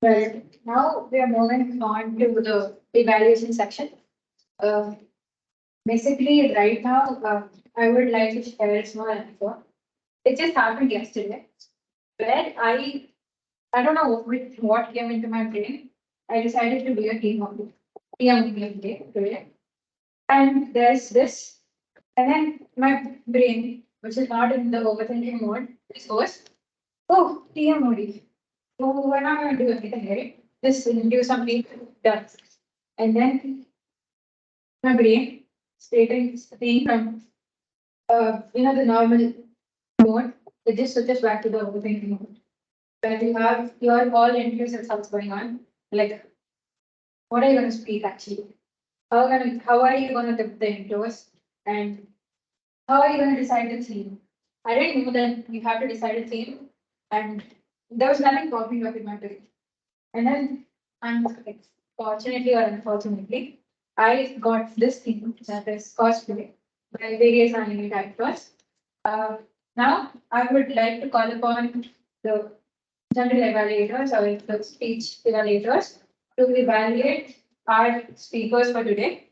Well, now we are moving on to the evaluation section. Uh, Basically, right now, I would like to share a small info. It just happened yesterday, where I don't know what came into my brain. I decided to do a TM day today, and there's this, and then my brain, which is not in the overthinking mode, just goes, "Oh, TM mode. So we're not going to do anything, right? Just do something done." And then my brain staying from the normal mode, it just switches back to the overthinking mode. Where you have your all interest in what's going on. Like, what are you gonna speak actually? How are you gonna tip the intros? And how are you gonna decide the theme? I didn't know that you have to decide a theme, and there was nothing popping up in my brain. And then, fortunately or unfortunately, I got this theme that is cosplay by various anime actors. Uh, Now, I would like to call upon the general evaluators or the speech evaluators to evaluate our speakers for today.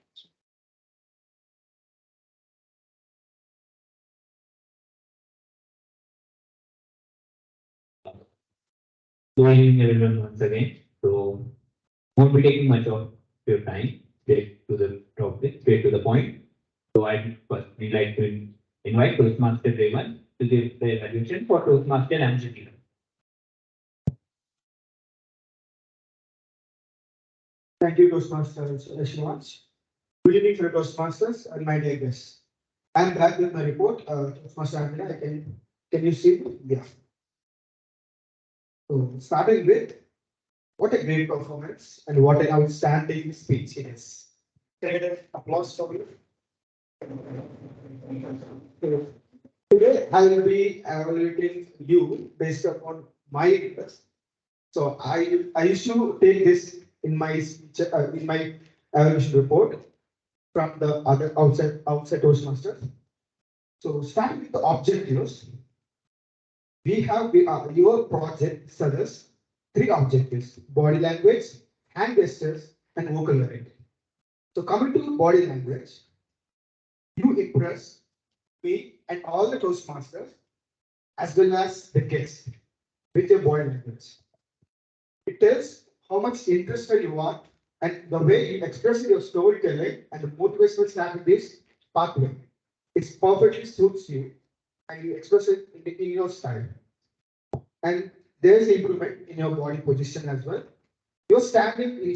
Good evening, everyone, once again. So, won't be taking much of your time. Straight to the topic, straight to the point. So, I'd firstly like to invite Toastmaster Raymond to give the evaluation for Toastmaster MCT. Thank you, Toastmasters Shivansh. Good evening, fellow Toastmasters and my dear guests. I'm back with my report. Toastmaster Arpita, can you see? Yeah. So, starting with what a great performance and what an outstanding speech it is. Can I get an applause for you? So, today, I will be evaluating you based upon my interest. So I used to take this in my speech, in my evaluation report from the other outside Toastmasters. So starting with the objectives, your project suggests three objectives: body language, hand gestures, and vocal variety. So coming to body language, you impress me and all the Toastmasters as well as the guests with your body language. It tells how much interested you are and the way you express your storytelling and the motivational strategies pathway. It perfectly suits you and you express it in your style. And there's improvement in your body position as well. You're standing in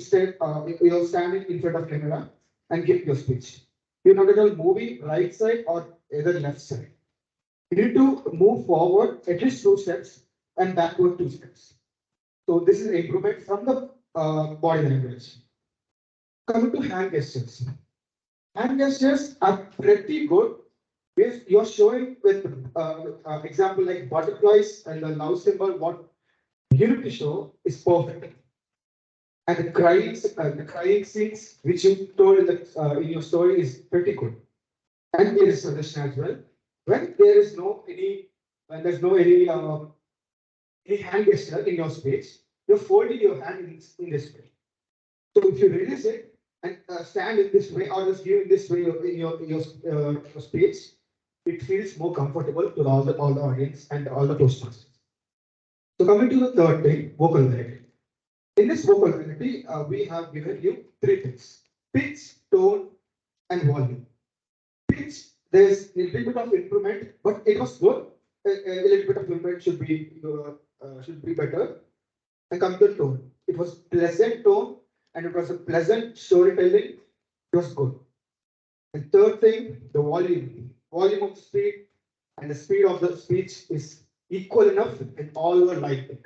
front of camera and give your speech. You're not at all moving right side or either left side. You need to move forward at least 2 steps and backward 2 steps. So this is improvement from the body language. Coming to hand gestures. Hand gestures are pretty good. If you're showing with example like butterflies and the love symbol, what you need to show is perfect. And the crying scenes which you told in your story is pretty good. And there is suggestion as well. When there is no any, when there's no any hand gesture in your speech, you're folding your hand in this way. So if you release it and stand in this way or just give in this way your speech, it feels more comfortable to all the audience and all the postmasters. So coming to the third thing, vocal variety. In this vocal variety, we have given you three things: pitch, tone, and volume. Pitch, there's a little bit of improvement, but it was good. A little bit of improvement should be better. And come to tone. It was pleasant tone and it was a pleasant storytelling. It was good. And third thing, the volume. Volume of speed and the speed of the speech is equal enough in all your lighting.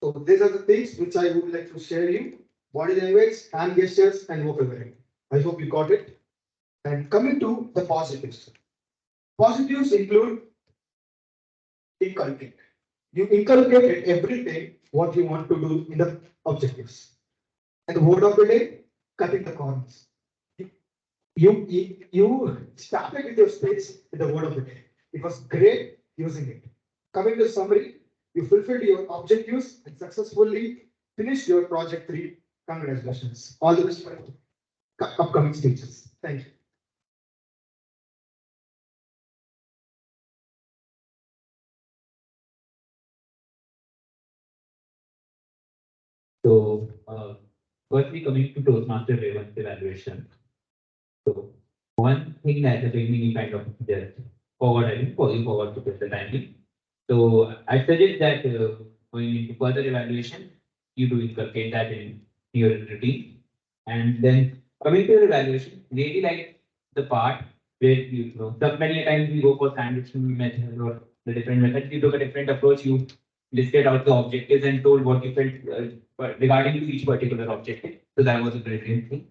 So these are the things which I would like to share you. Body language, hand gestures, and vocal variety. I hope you got it. And coming to the positives. Positives include inculcate. You inculcate everything what you want to do in the objectives. And the word of the day, cutting the corners. You started with your speech with the word of the day. It was great using it. Coming to summary, you fulfilled your objectives and successfully finished your project 3. Congratulations. All the best for upcoming stages. Thank you. So, firstly, coming to Toastmaster relevance evaluation. So, one thing at the beginning, you kind of just calling forward to get the timing. So, I suggest that going into further evaluation, you do inculcate that in your routine. And then coming to your evaluation, really like the part where some many times we go for sandwich method or the different methods, you took a different approach, you listed out the objectives and told what you felt regarding to each particular objective. So that was a brilliant thing.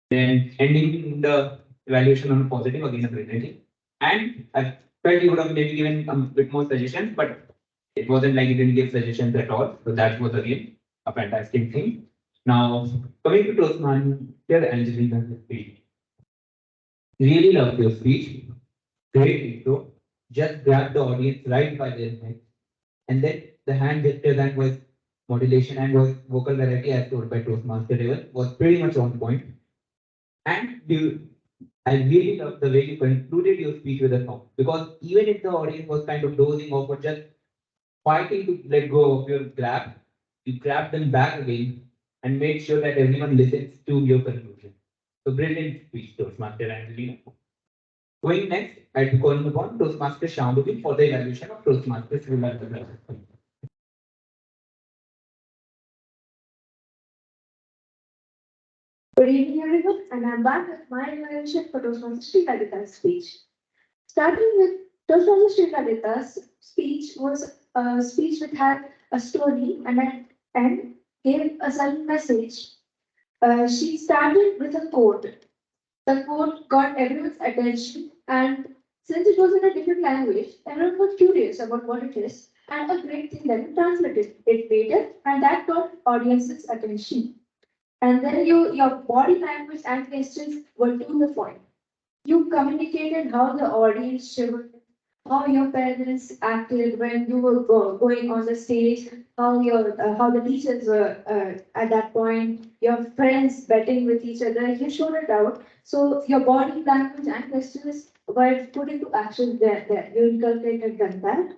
Then ending the evaluation on a positive, again a brilliant thing. And I felt you would have maybe given a bit more suggestions, but it wasn't like you didn't give suggestions at all. So that was again a fantastic thing. Now coming to Toastmaster Angelina's speech. Really loved your speech. Great intro. Just grabbed the audience right by their neck. And then the hand gesture that was modulation and was vocal variety as told by Toastmaster level was pretty much on point. And I really love the way you concluded your speech with a song because even if the audience was kind of dozing off or just fighting to let go of your grab, you grabbed them back again and made sure that everyone listens to your conclusion. So brilliant speech, Toastmaster Angelina. Going next, I'd call upon Toastmaster Shambhavi for the evaluation of Toastmasters. Good evening, everyone, and I'm back with my evaluation for Toastmaster Sri Lalita's speech. Starting with Toastmaster Sri Lalita's speech was a speech which had a story and gave a certain message. She started with a quote. The quote got everyone's attention, and since it was in a different language, everyone was curious about what it is, and a great thing that we translated it later, and that got audience's attention. And then your body language and gestures were to the point. You communicated how the audience should, how your parents acted when you were going on the stage, how the teachers were at that point, your friends betting with each other. You showed it out. So your body language and gestures were put into action there. You inculcated that.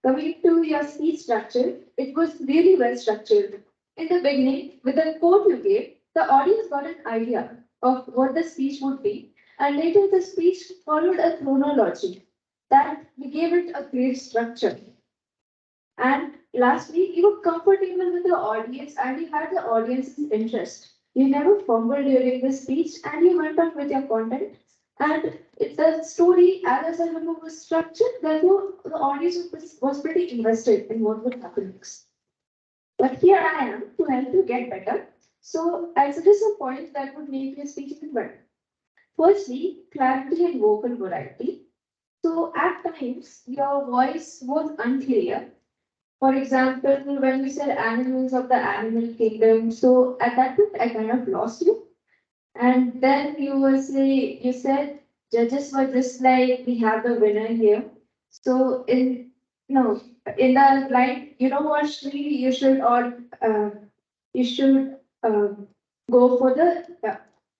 Coming to your speech structure, it was really well structured. In the beginning, with the quote you gave, the audience got an idea of what the speech would be, and later the speech followed a chronology that we gave it a great structure. And lastly, you were comfortable with the audience and you had the audience's interest. You never fumbled during the speech and you went on with your content. And the story, as I remember, was structured, therefore the audience was pretty invested in what would happen next. But here I am to help you get better. So I'll suggest some points that would make your speech even better. Firstly, clarity and vocal variety. So at times your voice was unclear. For example, when you said animals of the animal kingdom, so at that point I kind of lost you. And then you said judges were just like we have the winner here. So no, in the line, you know what, Shri, you should go for the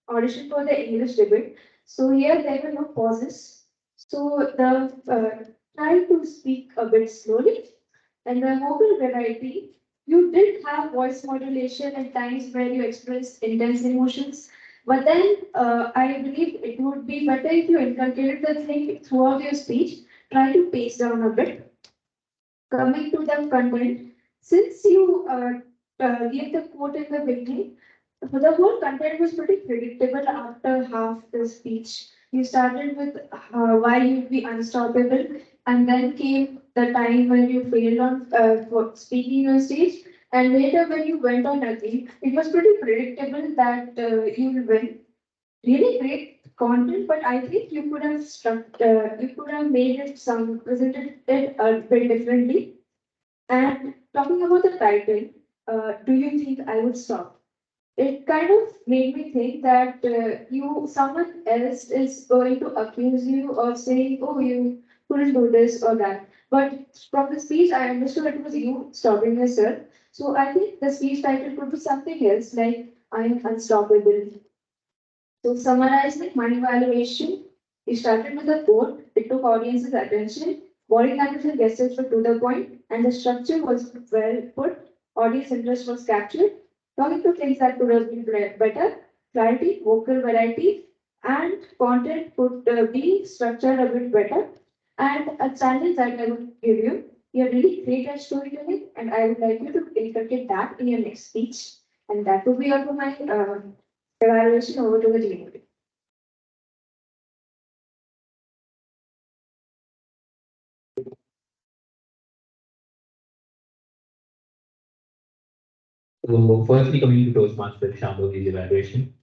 audition for the English debate. So here there were no pauses. So the try to speak a bit slowly. And the vocal variety, you did have voice modulation at times where you expressed intense emotions. But then I believe it would be better if you inculcated the thing throughout your speech. Try to pace down a bit. Coming to the content, since you gave the quote in the beginning, the whole content was pretty predictable after half the speech. You started with why you'd be unstoppable, and then came the time when you failed on for speaking on stage, and later when you went on again, it was pretty predictable that you will win. Really great content, but I think you could have made it presented it a bit differently. And talking about the title, do you think I would stop? It kind of made me think that someone else is going to accuse you or saying, oh, you couldn't do this or that. But from the speech, I understood it was you stopping yourself. So I think the speech title could be something else, like I'm unstoppable. So summarizing my evaluation, it started with a quote, it took audience's attention, body language and gestures were to the point, and the structure was well put, audience interest was captured, talking to things that could have been better, clarity, vocal variety, and content could be structured a bit better. And a challenge that I would give you, you're really great at storytelling, and I would like you to inculcate that in your next speech. And that would be all for my evaluation over to the team. So firstly, coming to Toastmaster Shambhavi's evaluation,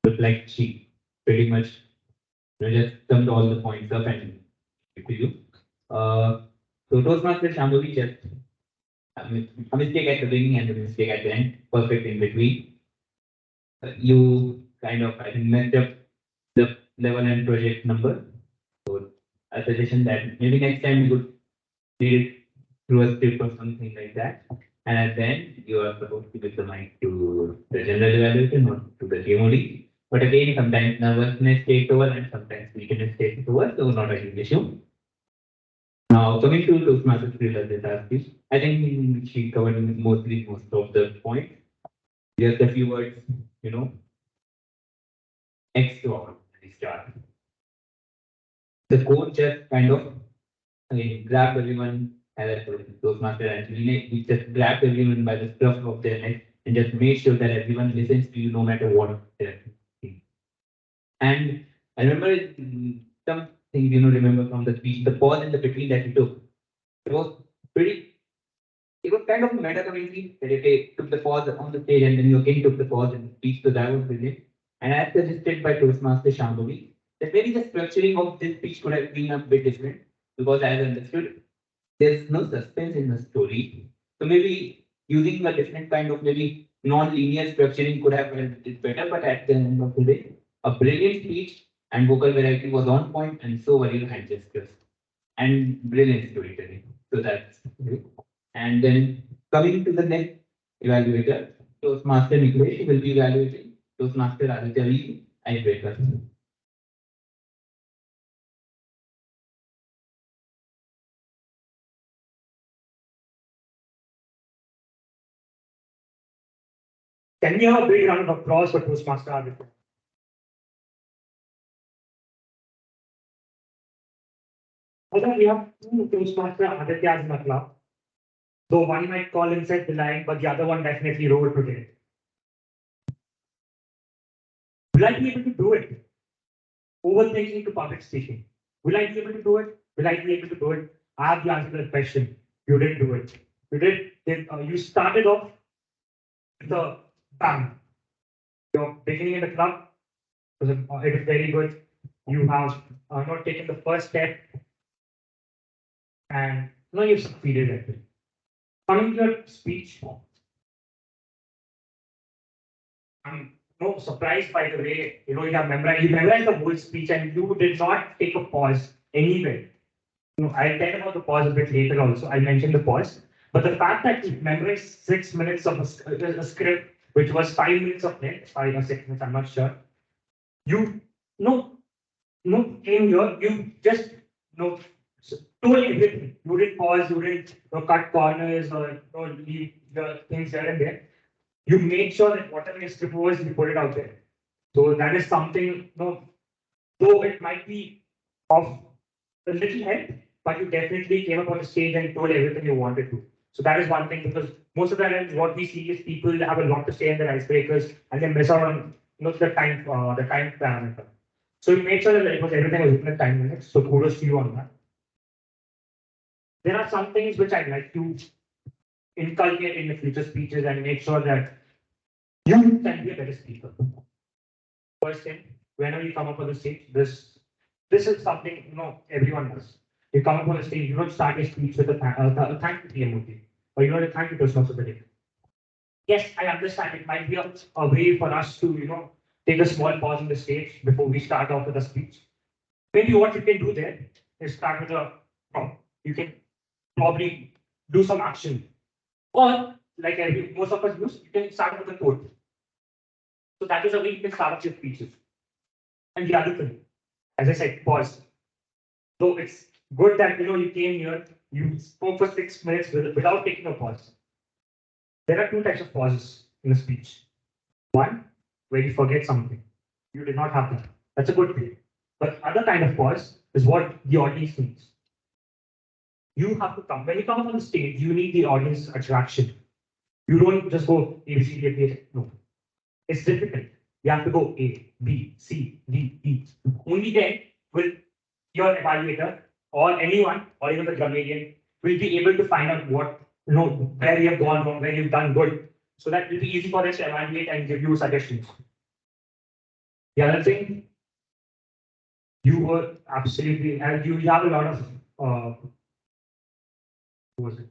but like she pretty much just summed all the points up and give to you. So Toastmaster Shambhavi just a mistake at the beginning and a mistake at the end, perfect in between. You kind of I think messed up the level and project number. So a suggestion that maybe next time you could read it through a script or something like that. And at the end, you are supposed to give the mic to the general evaluator, not to the team only. But again, sometimes nervousness takes over and sometimes weakness takes over, so not a huge issue. Now, coming to Toastmasters Skill, I think she covered most of the points. Just a few words, you know, extra at the start. The code just kind of grabbed everyone as a Toastmaster and he just grabbed everyone by the scruff of their neck and just made sure that everyone listens to you no matter what they're thinking. And I remember some things, remember from the speech, the pause in the between that he took. It was pretty, it was kind of a meta commentary that okay, took the pause on the stage and then you again took the pause in the speech, so that was brilliant. And as suggested by Toastmaster Shambhavi, that maybe the structuring of this speech could have been a bit different because as I understood, there's no suspense in the story. So maybe using a different kind of maybe non-linear structuring could have helped it better, but at the end of the day, a brilliant speech and vocal variety was on point and so were your hand gestures and brilliant storytelling. So that's great. And then coming to the next evaluator, Toastmaster Niklesh will be evaluating Toastmaster Aditya V. Icebreaker. Can we have a big round of applause for Toastmaster Arpita? Although we have two Toastmaster Adityas in the club, though one might call himself the lion, but the other one definitely rolled today. Will I be able to do it? Overthinking to public speaking. Will I be able to do it? Will I be able to do it? I have the answer to that question. You didn't do it. You did. You started off with a bang. Your beginning in the club it was very good. You have not taken the first step, and now you've succeeded at it. Coming to your speech, I'm no surprised by the way you memorized the whole speech and you did not take a pause anywhere. I'll tell about the pause a bit later also. I mentioned the pause. But the fact that you memorized 6 minutes of a script, which was 5 minutes of length, 5 or 6 minutes, I'm not sure. You came here, you just told everything. You didn't pause, you didn't cut corners or leave the things here and there. You made sure that whatever your script was, you put it out there. So that is something, though it might be of a little help, but you definitely came up on the stage and told everything you wanted to. So that is one thing, because most of the times what we see is people have a lot to say in their icebreakers and they miss out on the time parameter. So you made sure that everything was within the time limits. So kudos to you on that. There are some things which I'd like to inculcate in the future speeches and make sure that you can be a better speaker. First thing, whenever you come up on the stage, this is something everyone does. You come up on the stage, you don't start your speech with a thank you emoji, or a thank you to responsibility. Yes, I understand it might be a way for us to take a small pause on the stage before we start off with a speech. Maybe what you can do there is start with a prompt. You can probably do some action. Or, like most of us use, you can start with a quote. So that is a way you can start up your speeches. And the other thing, as I said, pause. So it's good that you came here, you spoke for 6 minutes without taking a pause. There are two types of pauses in a speech. One, where you forget something. You did not have that. That's a good thing. But other kind of pause is what the audience needs. You have to come. When you come on the stage, you need the audience attraction. You don't just go A, B, C, D, E. No. It's difficult. You have to go A, B, C, D, E. Only then will your evaluator or anyone or even the grammarian will be able to find out where you have gone wrong, where you've done good. So that will be easy for us to evaluate and give you suggestions. The other thing, you were absolutely, and you have a lot of, what was it?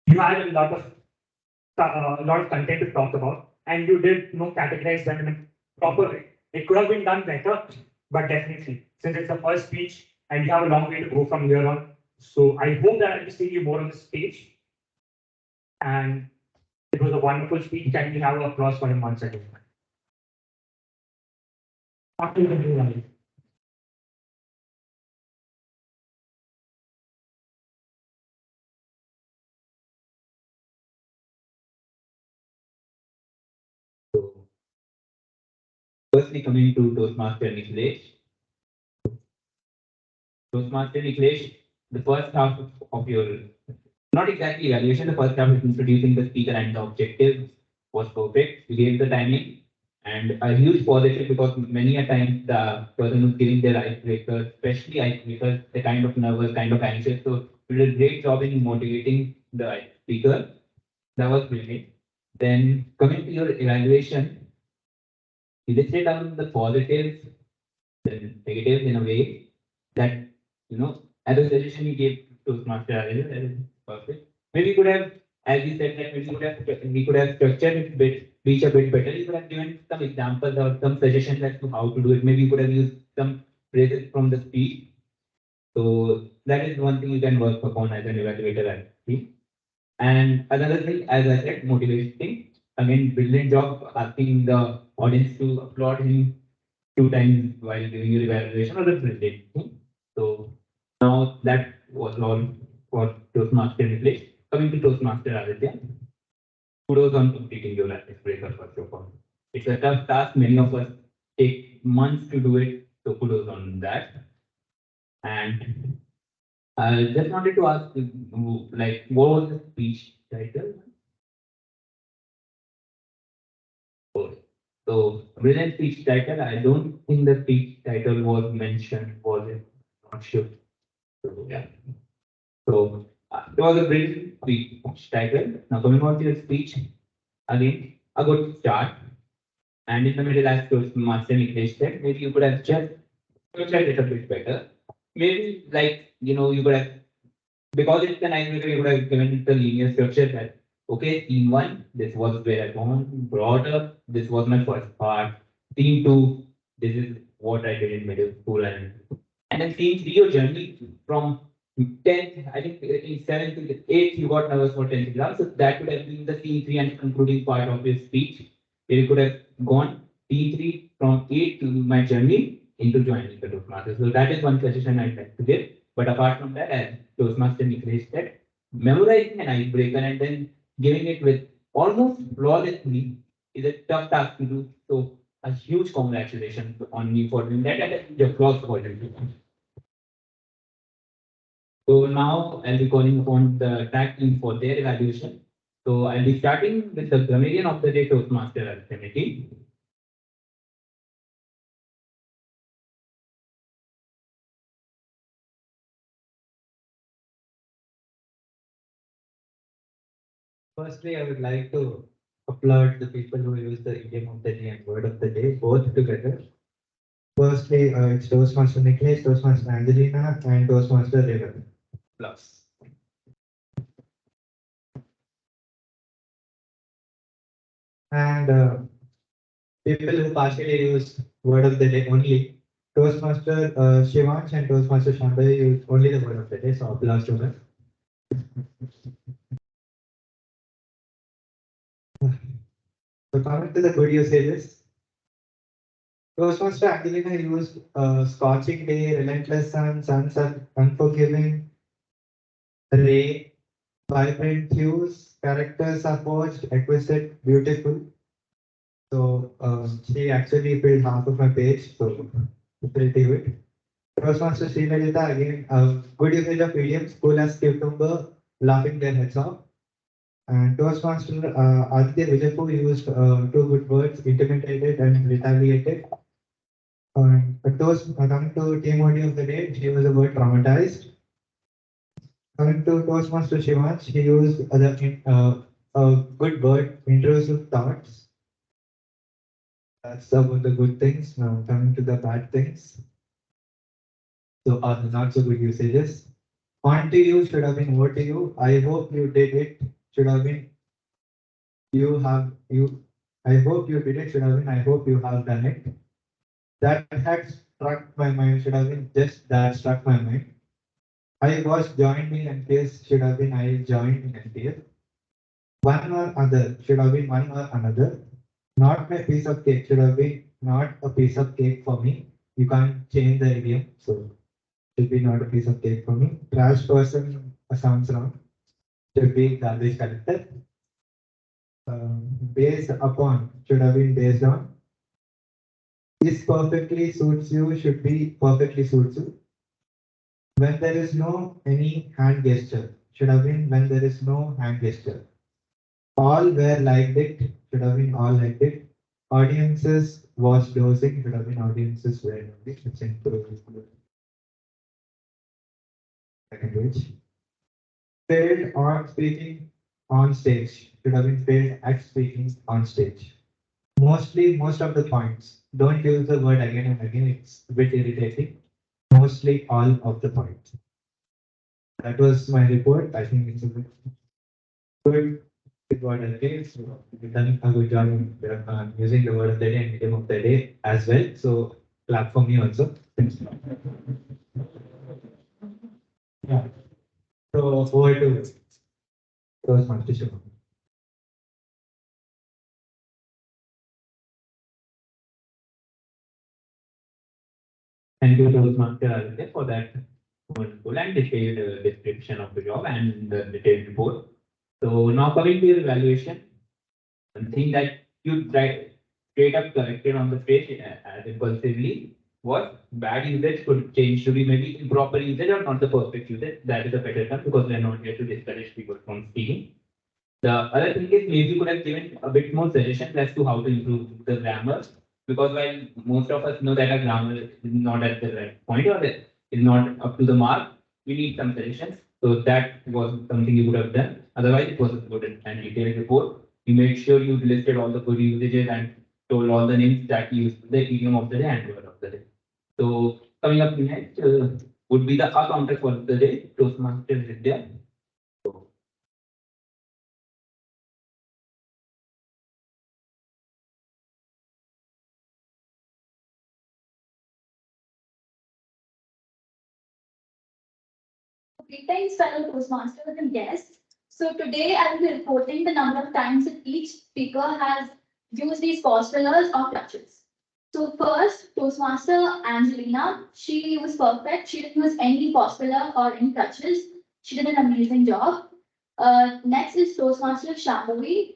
You had a lot of content to talk about, and you did categorize them in a proper way. It could have been done better, but definitely, since it's the first speech and you have a long way to go from here on. So I hope that I'll be seeing you more on the stage. And it was a wonderful speech. Can we have applause for him once again? After you continue, Ravi. So, firstly, coming to Toastmaster Niklesh. Toastmaster Niklesh, the first half of your, not exactly evaluation, the first half is introducing the speaker and the objective was perfect. You gave the timing and a huge positive because many a time the person who's giving their icebreaker, especially icebreakers, they're kind of nervous, kind of anxious. So you did a great job in motivating the speaker. That was brilliant. Then coming to your evaluation, you listed down the positives, the negatives in a way that, as a suggestion you gave to Toastmaster, that is perfect. Maybe you could have, as you said, that we could have structured it a bit better. You could have given some examples or some suggestions as to how to do it. Maybe you could have used some phrases from the speech. So that is one thing you can work upon as an evaluator, I think. And another thing, as I said, motivation thing. Again, brilliant job asking the audience to applaud him 2 times while doing your evaluation. Was a brilliant thing. So now that was all for Toastmaster Niklesh. Coming to Toastmaster Aditya, kudos on completing your icebreaker first of all. It's a tough task. Many of us take months to do it. So kudos on that. And I just wanted to ask, like, what was the speech title? So, brilliant speech title. I don't think the speech title was mentioned. Was it? Not sure. So, yeah. So, it was a brilliant speech title. Now, coming on to your speech, again, a good start. And in the middle, as Master Niklesh said, maybe you could have just structured it a bit better. Maybe, like, you could have, because it's an icebreaker, you could have given it the linear structure that, okay, scene one, this was where I brought up, this was my first part. Scene two, this is what I did in middle school. And then scene three, your journey from 10th, I think in 7th to 8th, you got nervous for 10th exam. So that would have been the scene three and concluding part of your speech. Where you could have gone scene three from 8 to my journey into joining the Toastmasters. So that is one suggestion I'd like to give. But apart from that, as Toastmaster Niklesh said, memorizing an icebreaker and then giving it with almost flawlessly is a tough task to do. So a huge congratulations on you for doing that and a huge applause for you. So now I'll be calling upon the tag team for their evaluation. So I'll be starting with the grammarian of the day Toastmaster committee. Firstly, I would like to applaud the people who use the idiom of the day and word of the day, both together. Firstly, it's Toastmaster Nicholas, Toastmaster Angelina, and Toastmaster River. Plus. And people who partially use word of the day only, Toastmaster Shivansh and Toastmaster Shambhavi used only the word of the day, so applause to them. So coming to the good usages, Toastmaster Angelina used scorching day, relentless sun, sunset, unforgiving, ray, vibrant hues, characters are forged, exquisite, beautiful. So she actually filled half of my page, so pretty good. Toastmaster Sriladita again, good usage of idioms, cool as cucumber, laughing their heads off. And Toastmaster Aditya Vijaypur used two good words, intimidated and retaliated. Coming to team audio of the day, she used the word traumatized. Coming to Toastmaster Shivansh, he used a good word, intrusive thoughts. That's about the good things. Now coming to the bad things. So are the not so good usages. On to you should have been over to you. I hope you did it. Should have been you have you. I hope you did it. Should have been I hope you have done it. That had struck my mind. Should have been just that struck my mind. I was joined in NPS. Should have been I joined in NPS. One or other should have been one or another. Not my piece of cake should have been not a piece of cake for me. You can't change the idiom, so should be not a piece of cake for me. Trash person sounds wrong. Should be garbage collector. Based upon should have been based on. This perfectly suits you should be perfectly suits you. When there is no any hand gesture should have been when there is no hand gesture. All were liked it should have been all liked it. Audiences was dosing should have been audiences were dosing. It's improved. Second page. Failed on speaking on stage should have been failed at speaking on stage. Mostly, most of the points. Don't use the word again and again. It's a bit irritating. Mostly all of the points. That was my report. I think it's a bit good with word of the day. So we've done a good job of using the word of the day and medium of the day as well. So clap for me also. Thanks. Yeah. So over to Toastmaster Shivam. Thank you, Toastmaster Aditya, for that wonderful and detailed description of the job and the detailed report. So now coming to your evaluation, one thing that you straight up corrected on the page as impulsively was bad usage could change to be maybe improper usage or not the perfect usage. That is a better term because we are not here to discourage people from speaking. The other thing is maybe you could have given a bit more suggestions as to how to improve the grammar, because while most of us know that our grammar is not at the right point or is not up to the mark, we need some suggestions. So that was something you would have done. Otherwise, it was a good and detailed report. You made sure you listed all the good usages and told all the names that use the idiom of the day and word of the day. So coming up next would be the counter for the day, Toastmaster Vidya. Greetings, fellow Toastmasters and guests. So today I will be reporting the number of times that each speaker has used these pause fillers or touches. So first, Toastmaster Angelina, she was perfect. She didn't use any pause filler or any touches. She did an amazing job. Next is Toastmaster Shambhavi.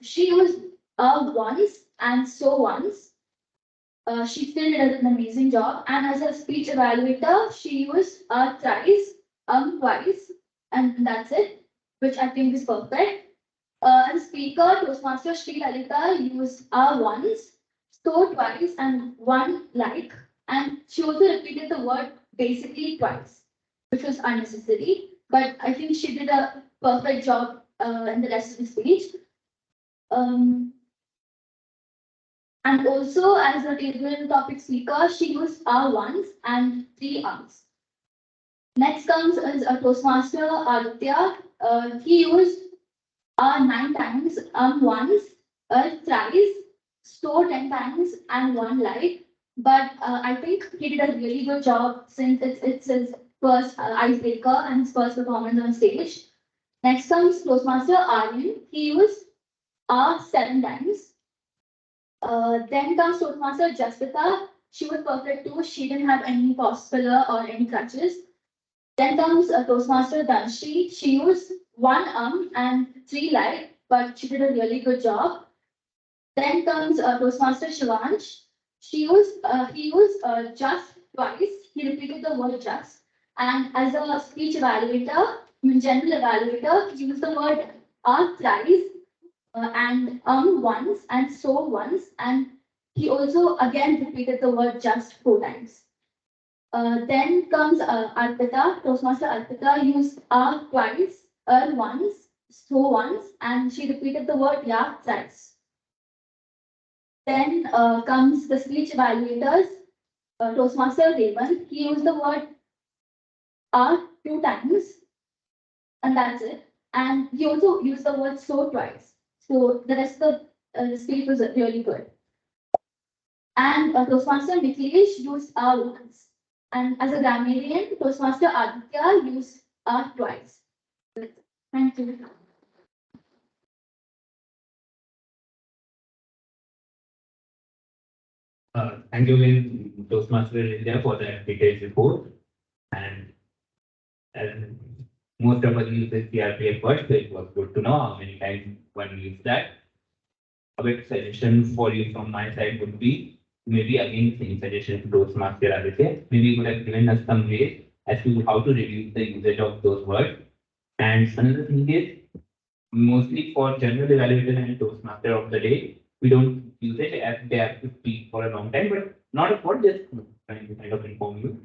She used once and so once. She still did an amazing job. And as a speech evaluator, she used thrice, twice, and that's it, which I think is perfect. As a speaker, Toastmaster Sri Lalita used once, so twice, and one like. And she also repeated the word basically twice, which was unnecessary. But I think she did a perfect job in the rest of the speech. And also, as a table topic speaker, she used once and three R's. Next comes is a Toastmaster Aditya. He used 9 times, once, thrice, so 10 times, and one like. But I think he did a really good job since it's his first icebreaker and his first performance on stage. Next comes Toastmaster Aryan. He used 7 times. Then comes Toastmaster Jaspita. She was perfect too. She didn't have any pause filler or any crutches. Then comes Toastmaster Danshi. She used 1 and 3 light, but she did a really good job. Then comes Toastmaster Shivansh. He used just twice. He repeated the word just. And as a speech evaluator, general evaluator, he used the word thrice and once and so once. And he also again repeated the word just 4 times. Then comes Arpita. Toastmaster Arpita used twice, once, so once, and she repeated the word yeah thrice. Then comes the speech evaluators. Toastmaster Raven, he used the word 2 times, and that's it. And he also used the word so twice. So the rest of the speech was really good. And Toastmaster Niklesh used once. And as a grammarian, Toastmaster Aditya used twice. Thank you. Thank you again, Toastmaster India, for that detailed report. And most of us use the CRPF first, so it was good to know how many times one used that. A big suggestion for you from my side would be maybe again same suggestion to Toastmaster Aditya. Maybe you could have given us some ways as to how to reduce the usage of those words. And another thing is mostly for general evaluator and Toastmaster of the day, we don't use it as they have to speak for a long time, but not a fault, just trying to kind of inform you.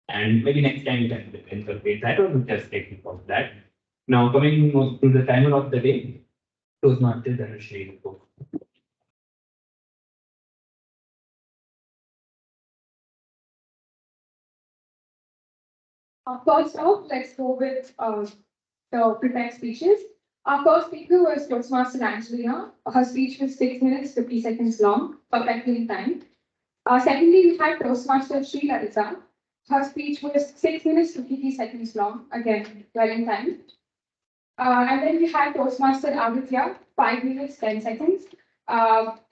And maybe next time you can incorporate that or just take it off that. Now coming to the timer of the day, Toastmasters and Shri. First off, let's go with the prepared speeches. Our first speaker was Toastmaster Angelina. Her speech was 6 minutes, 50 seconds long, perfectly in time. Secondly, we had Toastmaster Sri Larissa. Her speech was 6 minutes, 53 seconds long, again, well in time. And then we had Toastmaster Aditya, 5 minutes, 10 seconds.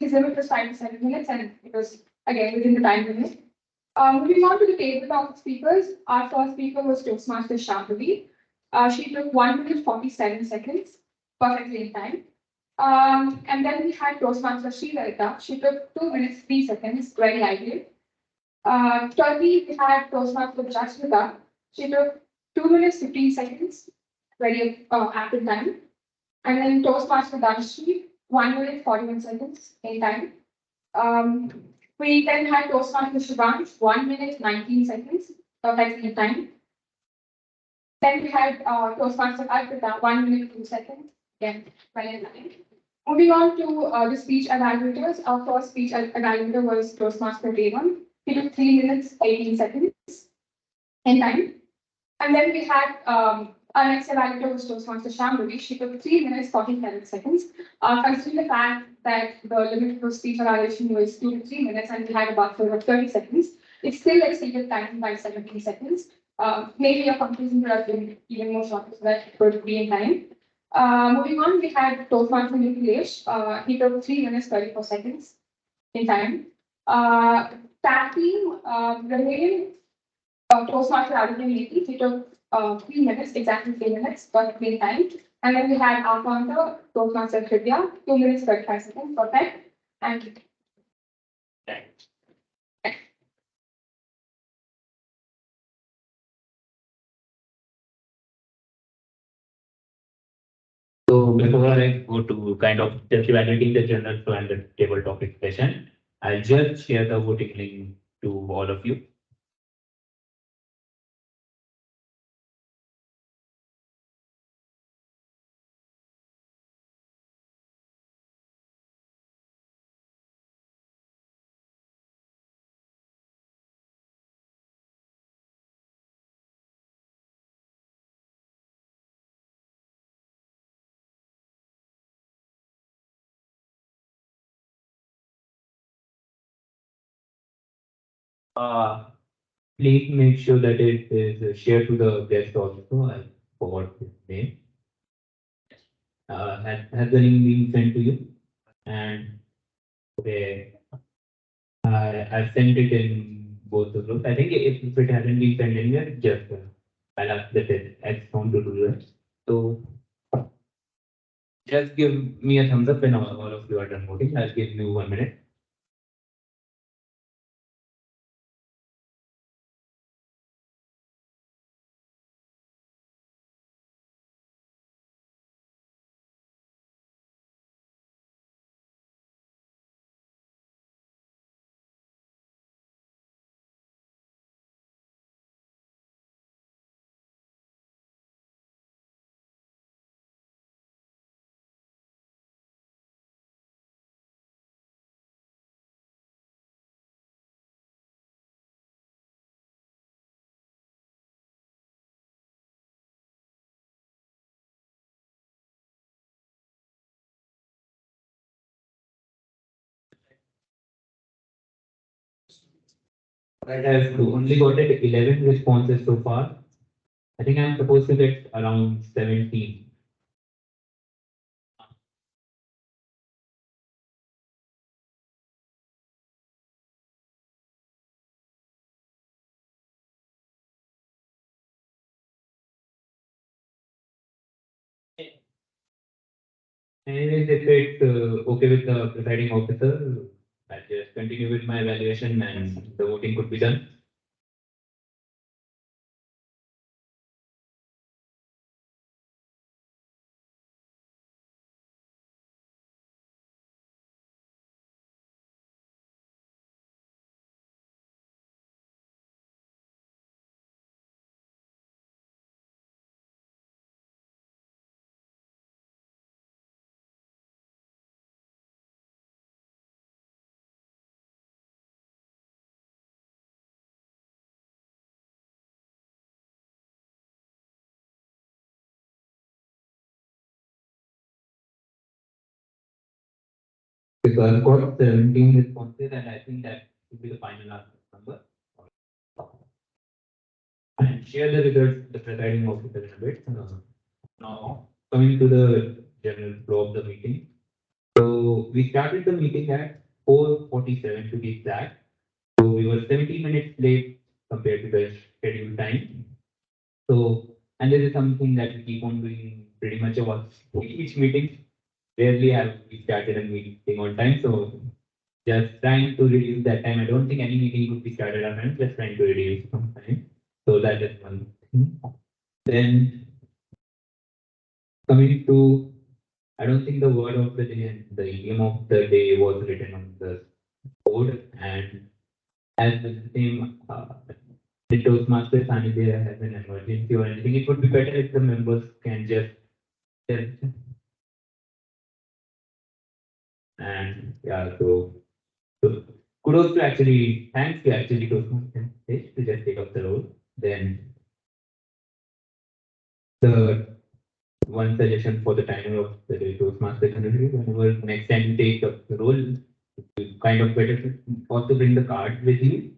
His limit was 5 to 7 minutes, and it was again within the time limit. Moving on to the tabletop speakers, our first speaker was Toastmaster Shambhavi. She took 1 minute 47 seconds, perfectly in time. And then we had Toastmaster Srilarita. She took 2 minutes 3 seconds, very ideal. Thirdly, we had Toastmaster Jasmita. She took 2 minutes 15 seconds, very apt in time. And then Toastmaster Dhanashri, 1 minute 41 seconds in time. We then had Toastmaster Shubhansh, 1 minute 19 seconds, perfectly in time. Then we had Toastmaster Arpita, 1 minute 2 seconds, again, well in time. Moving on to the speech evaluators, our first speech evaluator was Toastmaster Devan. He took 3 minutes 18 seconds in time. And then we had our next evaluator was Toastmaster Shambhavi. She took 3 minutes 47 seconds. Considering the fact that the limit for speech evaluation was 2 to 3 minutes and we had a buffer of 30 seconds, it still exceeded time by 17 seconds. Maybe a conclusion could have been even more shorter so that it could be in time. Moving on, we had Toastmaster Niklesh. He took 3 minutes 34 seconds in time. Tag team, Romanian Toastmaster Aditya Neti. He took 3 minutes, exactly 3 minutes, perfectly in time. And then we had our counter, Toastmaster Trivia, 2 minutes 35 seconds, perfect. And So before I go to kind of just evaluating the general flow and the table topic session, I'll just share the voting link to all of you. Please make sure that it is shared to the guest also. I forgot his name. Has the link been sent to you? And okay, I sent it in both the groups. I think if it hasn't been sent anywhere, just I'll ask the X phone to do that. So just give me a thumbs up when all of you are done voting. I'll give you 1 minute. Right, I've only got it 11 responses so far. I think I'm supposed to get around 17. Anyways, if it's okay with the presiding officer, I'll just continue with my evaluation and the voting could be done. So I've got 17 responses and I think that should be the final answer number. And share the results with the presiding officer in a bit. Now, coming to the general flow of the meeting. So we started the meeting at 4:47 to be exact. So we were 17 minutes late compared to the scheduled time. So, and this is something that we keep on doing pretty much about each meeting. Rarely have we started a meeting on time. So just trying to reduce that time. I don't think any meeting could be started on time, just trying to reduce some time. So that is one thing. Then coming to, I don't think the word of the day and the idiom of the day was written on the board. And as the same, the Toastmaster Sanidhya has an emergency or anything, it would be better if the members can just tell. And yeah, so kudos to actually, thanks to actually Toastmaster to just take up the role. Then the one suggestion for the timer of the Toastmaster community, whenever next time you take up the role, you kind of better to also bring the cards with you.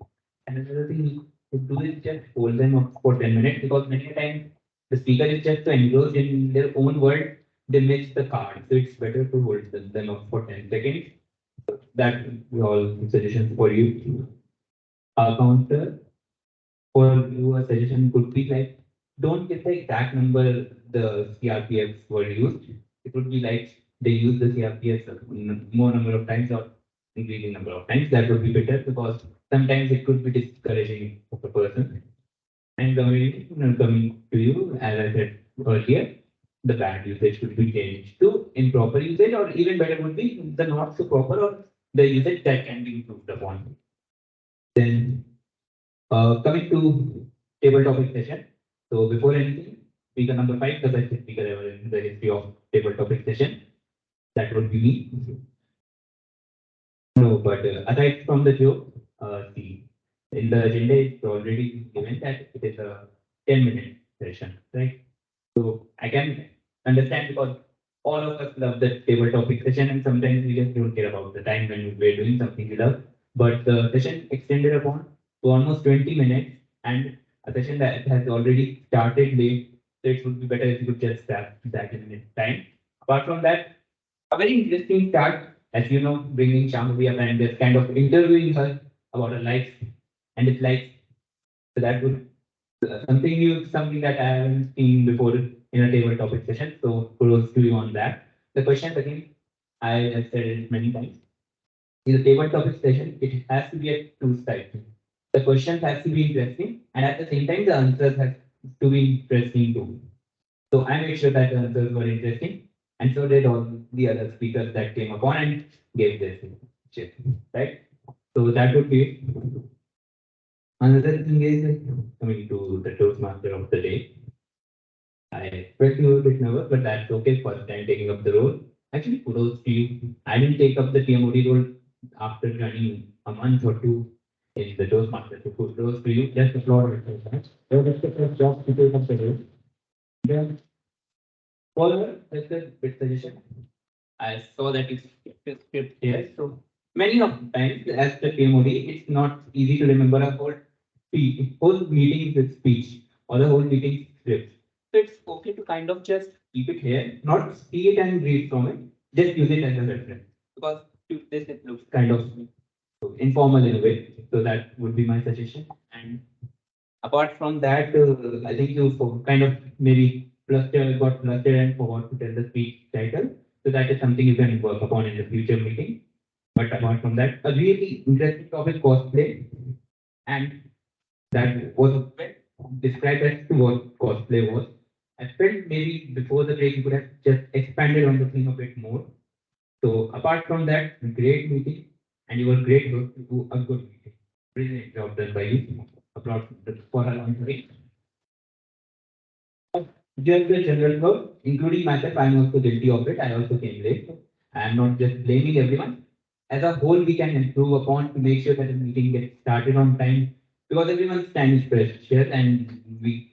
And another thing you could do is just hold them up for 10 minutes because many a time the speaker is just so engrossed in their own world, they miss the card. So it's better to hold them up for 10 seconds. That is all suggestions for you. Counter for you, a suggestion could be like, don't get the exact number the CRPFs were used. It would be like they use the CRPFs more number of times or increasing number of times. That would be better because sometimes it could be discouraging of a person. And coming to you, as I said earlier, the bad usage should be changed to improper usage, or even better would be the not so proper or the usage that can be improved upon. Then coming to table topic session. So before anything, speaker number 5, the best speaker ever in the history of table topic session. That would be me. No, but aside from the joke, see, in the agenda it's already given that it is a 10-minute session, right? So I can understand because all of us love the table topic session and sometimes we just don't care about the time when we're doing something we love. But the session extended upon to almost 20 minutes and a session that has already started late. So it would be better if you could just start that in a minute time. Apart from that, a very interesting start, as you know, bringing Shambhavi up and just kind of interviewing her about her life and its life. So that would something new, something that I haven't seen before in a table topic session. So kudos to you on that. The questions again, I have said it many times. In the table topic session, it has to be a two-side. The questions has to be interesting, and at the same time, the answers have to be interesting too. So I made sure that the answers were interesting, and so did all the other speakers that came upon and gave their shit, right? So that would be it. Another thing is coming to the Toastmaster of the day. I expect you were a bit nervous, but that's okay. First time taking up the role. Actually, kudos to you. I didn't take up the TMOD role after joining a month or two in the Toastmaster. So kudos to you. Just applaud yourself. So that's the first job to take up the role. Then, follower, that's a bit suggestion. I saw that you skipped a script here. So many of the times, as the TMOD, it's not easy to remember a whole meeting with speech or the whole meeting script. So it's okay to kind of just keep it here, not see it and read from it, just use it as a reference. Because to this it looks kind of informal in a way. So that would be my suggestion. And apart from that, I think you kind of maybe got flustered and forgot to tell the speech title. So that is something you can work upon in the future meeting. But apart from that, a really interesting topic, cosplay. And that was described as to what cosplay was. I felt maybe before the break you could have just expanded on the theme a bit more. So apart from that, great meeting, and you were great to do a good meeting. Brilliant job done by you. Applaud for a long break. Just the general flow, including myself, I am also guilty of it. I also came late. I am not just blaming everyone. As a whole, we can improve upon to make sure that the meeting gets started on time because everyone's time is precious and we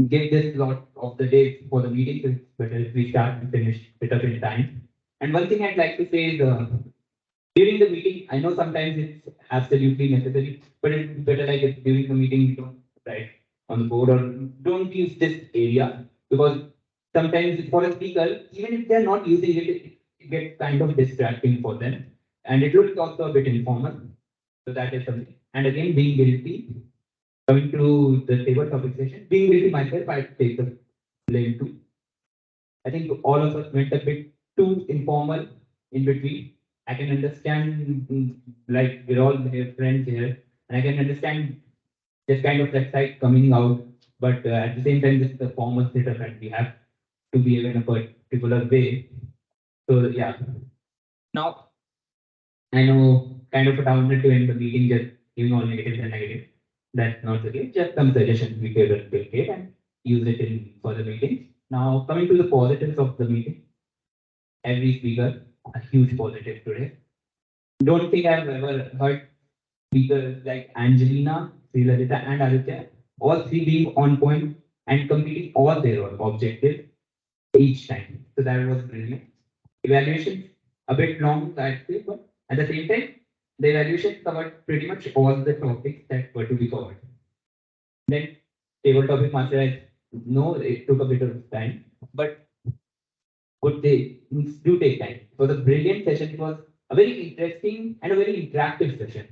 give this lot of the day for the meeting. So it's better if we start and finish it up in time. And one thing I'd like to say is during the meeting, I know sometimes it's absolutely necessary, but it's better like if during the meeting you don't write on the board or don't use this area because sometimes for a speaker, even if they're not using it, it gets kind of distracting for them. And it looks also a bit informal. So that is something. And again, being guilty, coming to the table topic session, being guilty myself, I take the blame too. I think all of us went a bit too informal in between. I can understand, like we're all here, friends here, and I can understand this kind of that side coming out. But at the same time, this is the formal setup that we have to behave in a particular way. So yeah. Now I know kind of a downer to end the meeting just giving all negatives and negatives. That's not the case. Just some suggestions we could replicate and use it in further meetings. Now coming to the positives of the meeting. Every speaker, a huge positive today. Don't think I've ever heard speakers like Angelina, Srilalita, and Aditya, all three being on point and completing all their objectives each time. So that was brilliant. Evaluation a bit long, I'd say, but at the same time, the evaluation covered pretty much all the topics that were to be covered. Then table topic master, I know it took a bit of time, but would they do take time. It was a brilliant session. It was a very interesting and a very interactive session.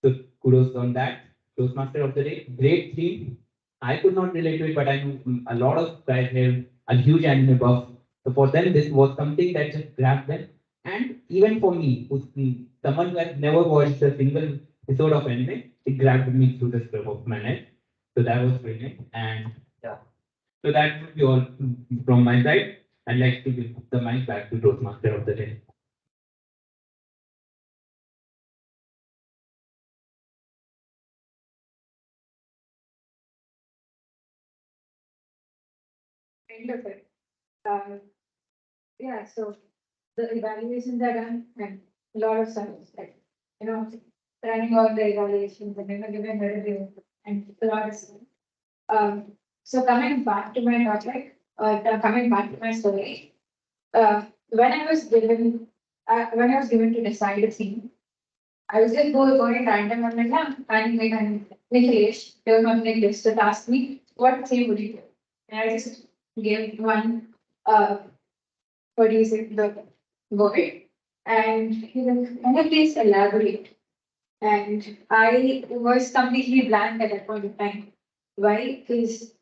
So kudos on that. Toastmaster of the day, great theme. I could not relate to it, but I know a lot of guys have a huge anime buff. So for them, this was something that just grabbed them. And even for me, who's someone who has never watched a single episode of anime, it grabbed me through the scrub of my neck. So that was brilliant. And yeah. So that would be all from my side. I'd like to give the mic back to Toastmaster of the day. End of it. Yeah, so the evaluations are done and a lot of stuff is like, running all the evaluations and giving a review and a lot of stuff. So coming back to my topic, coming back to my story, when I was given to decide a theme, I was just going random. I'm like, yeah, and Nikhilesh, there was one Nikhilesh that asked me, what theme would you do? And I just gave one, what do you say, the word. And he was like, can you please elaborate? And I was completely blank at that point of time. Why? Because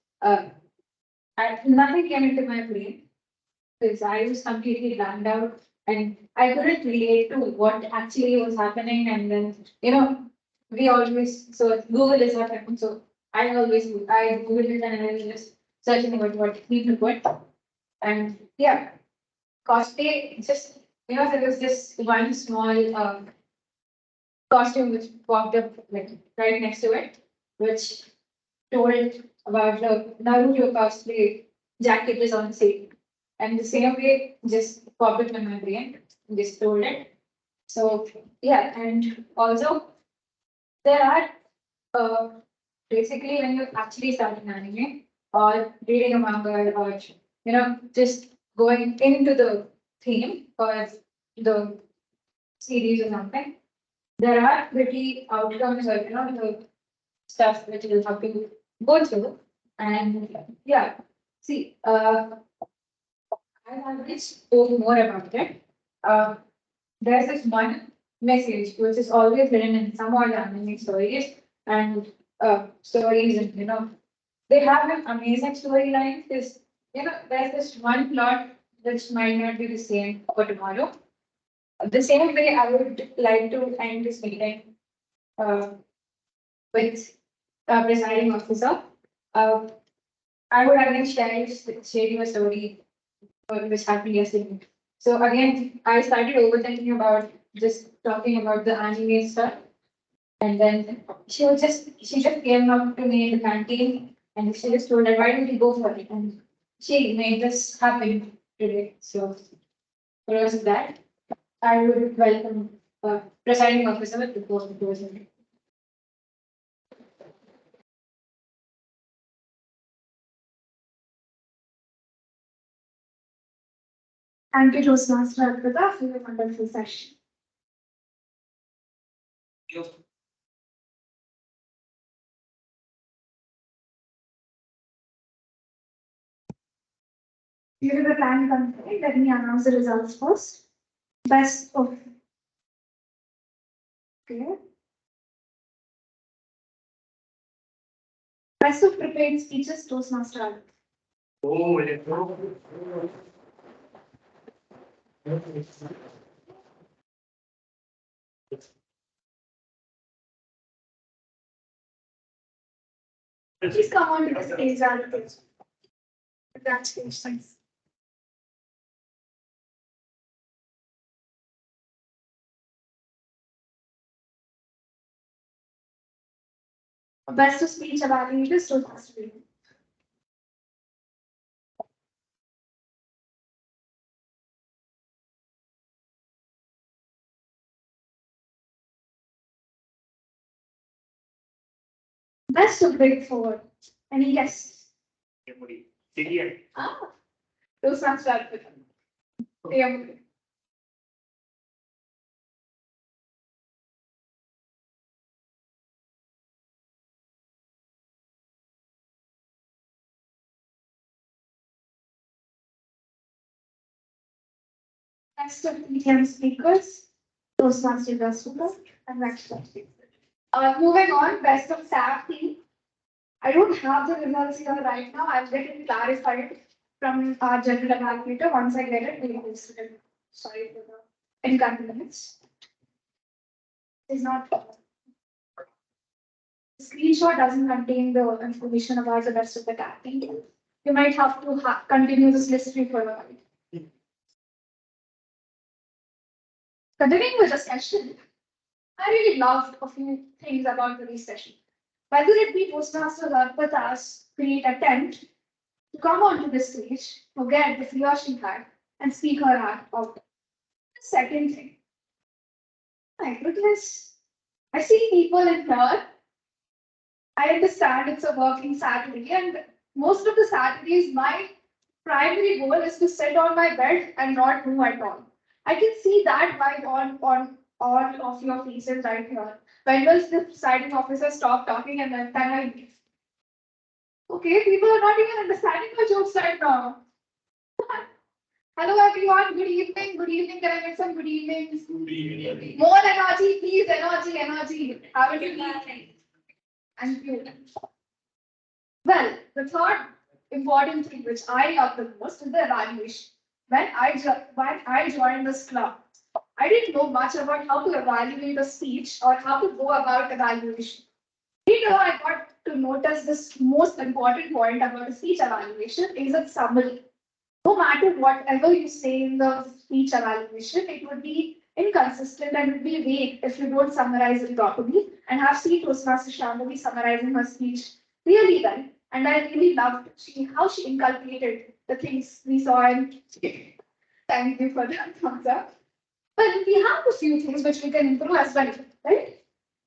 nothing came into my brain. Because I was completely blanked out and I couldn't relate to what actually was happening. And then, we always, so Google is what happened. So I Googled it and I was just searching about what he to put. And yeah, cosplay, just, there was this one small costume which popped up like right next to it, which told about the Naruto cosplay jacket is on sale. And the same way just popped up in my brain, just told it. So yeah, and also there are basically when you actually start an anime or reading a manga or just going into the theme or the series or something, there are pretty outcomes or the stuff which you have to go through. And yeah, see, I already spoke more about it. Uh, there's this one message which is always written in some of the anime stories and stories, and they have an amazing storyline. Because there's this one plot which might not be the same for tomorrow. The same way, I would like to end this meeting uh, with presiding officer. Uh, I would again share you a story which happened yesterday. So again, I started overthinking about just talking about the anime stuff. And then she just came up to me in the canteen and she just told that why don't you go for it? And she made this happen today. So because of that, I would welcome presiding officer to close the doors. Thank you, Toastmaster Arpita, for your wonderful session. Due to the time constraint, let me announce the results first. Best of. Okay. Best of prepared speeches, Toastmaster Arpita. Oh, let's go. Please come on to the stage, Arpita. Congratulations. Best of speech evaluators, Toastmaster Arpita. Best of big forward. Any guess? Idiot. Ah, Toastmaster Arpita. Yeah. Best of ETM speakers, Toastmaster Rasuka, and next one. Moving on, best of staff team. I don't have the results here right now. I'll get it clarified from our general evaluator. Once I get it, we'll post it. Sorry for the inconvenience. It's not. The screenshot doesn't contain the information about the rest of the tag team. You might have to continue this list for a while. Continuing with the session, I really loved a few things about the session. Whether it be Toastmasters Arpita's great attempt to come onto the stage, forget the fear she had, and speak her heart out. The second thing, my goodness, I see people in here. I understand it's a working Saturday, and most of the Saturdays, my primary goal is to sit on my bed and not move at all. I can see that vibe on all of your faces right here. When will the presiding officer stop talking and then I leave? Okay, people are not even understanding my jokes right now. Hello everyone, good evening, good evening. Can I get some good evenings? Good evening. More energy, please, energy, energy. Have a good evening. And you. Well, the third important thing which I love the most is the evaluation. When I joined this club, I didn't know much about how to evaluate a speech or how to go about evaluation. Later, I got to notice this most important point about a speech evaluation is its summary. No matter whatever you say in the speech evaluation, it would be inconsistent and would be vague if you don't summarize it properly. And have seen Toastmaster Shambhavi summarizing her speech really well. And I really loved how she inculcated the things we saw in. Thank you for that thumbs up. But we have a few things which we can improve as well, right?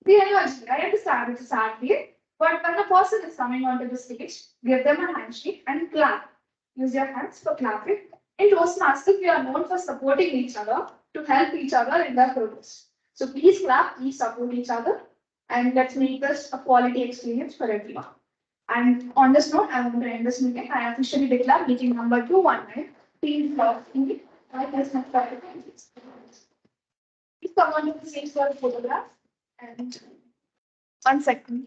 The energy, I understand it's a sad day, but when a person is coming onto the stage, give them a handshake and clap. Use your hands for clapping. In Toastmasters, we are known for supporting each other to help each other in their progress. So please clap, please support each other, and let's make this a quality experience for everyone. And on this note, I want to end this meeting. I officially declare meeting number 219. Please come on to the stage for a photograph. And 1 second.